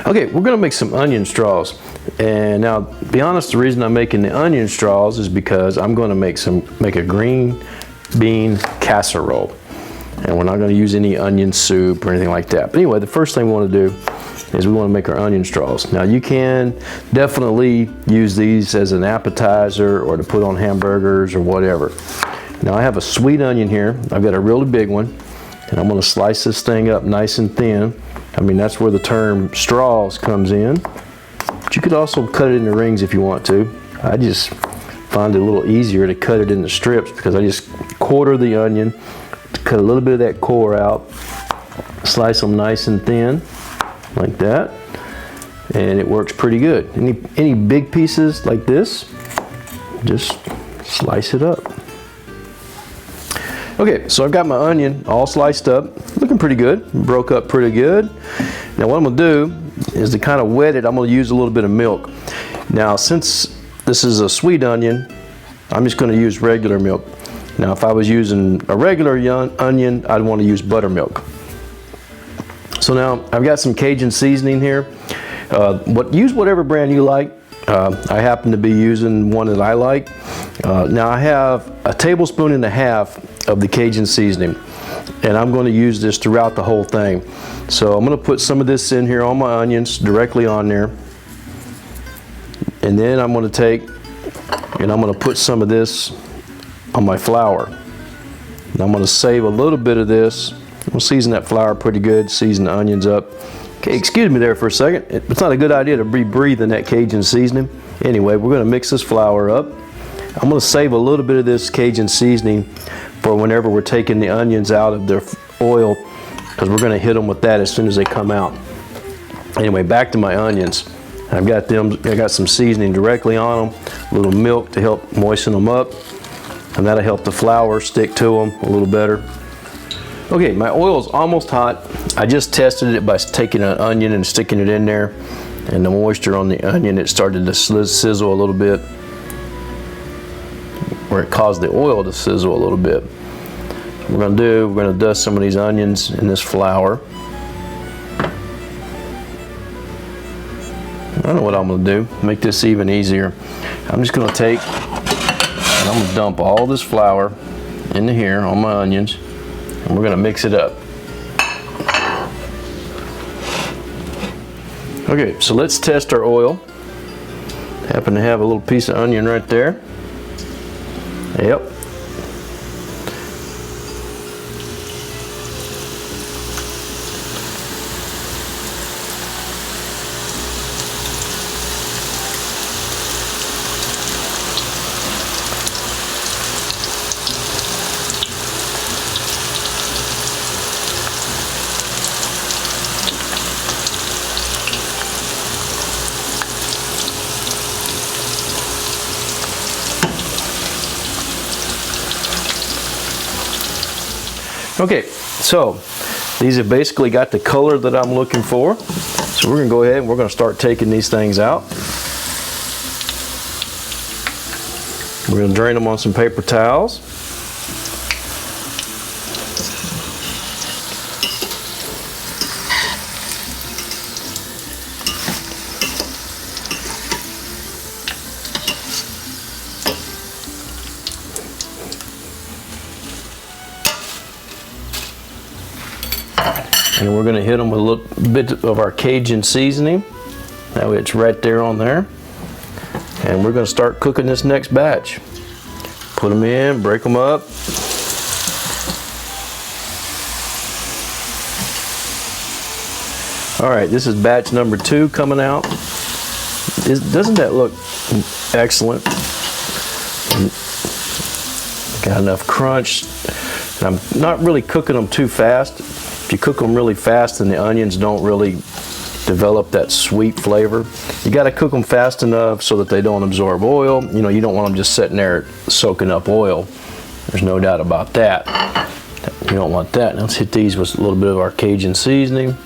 Okay, we're gonna make some onion straws. And now, to be honest, the reason I'm making the onion straws is because I'm gonna make a green bean casserole. And we're not gonna use any onion soup or anything like that. But anyway, the first thing we wanna do is we wanna make our onion straws. Now you can definitely use these as an appetizer or to put on hamburgers or whatever. Now I have a sweet onion here. I've got a really big one. And I'm gonna slice this thing up nice and thin. I mean, that's where the term straws comes in. But you could also cut it into rings if you want to. I just find it a little easier to cut it into strips because I just quarter the onion, cut a little bit of that core out, slice them nice and thin, like that, and it works pretty good. Any big pieces like this, just slice it up. Okay, so I've got my onion all sliced up, looking pretty good, broke up pretty good. Now what I'm gonna do is to kind of wet it, I'm gonna use a little bit of milk. Now since this is a sweet onion, I'm just gonna use regular milk. Now if I was using a regular onion, I'd want to use buttermilk. So now I've got some Cajun seasoning here. Use whatever brand you like. I happen to be using one that I like. Now I have a tablespoon and a half of the Cajun seasoning, and I'm going to use this throughout the whole thing. So I'm going to put some of this in here on my onions, directly on there, and then I'm going to take and I'm going to put some of this on my flour. And I'm going to save a little bit of this. We'll season that flour pretty good, season the onions up. Okay, excuse me there for a second. It's not a good idea to be breathing that Cajun seasoning. Anyway, we're going to mix this flour up. I'm going to save a little bit of this Cajun seasoning for whenever we're taking the onions out of their oil, because we're going to hit them with that as soon as they come out. Anyway, back to my onions. I got some seasoning directly on them, a little milk to help moisten them up, and that'll help the flour stick to them a little better. Okay, my oil is almost hot. I just tested it by taking an onion and sticking it in there, and the moisture on the onion, it started to sizzle a little bit, or it caused the oil to sizzle a little bit. What we're going to dust some of these onions in this flour. I know what I'm going to do, make this even easier. I'm just going to take and I'm going to dump all this flour into here on my onions, and we're going to mix it up. Okay, so let's test our oil. Happen to have a little piece of onion right there. Yep. Okay, so these have basically got the color that I'm looking for. So we're going to go ahead and we're going to start taking these things out. We're going to drain them on some paper towels. And we're going to hit them with a little bit of our Cajun seasoning. Now it's right there on there. And we're going to start cooking this next batch. Put them in, break them up. All right, this is batch number 2 coming out. Doesn't that look excellent? Got enough crunch. And I'm not really cooking them too fast. If you cook them really fast, then the onions don't really develop that sweet flavor. You got to cook them fast enough so that they don't absorb oil. You know, you don't want them just sitting there soaking up oil. There's no doubt about that. You don't want that. Now let's hit these with a little bit of our Cajun seasoning.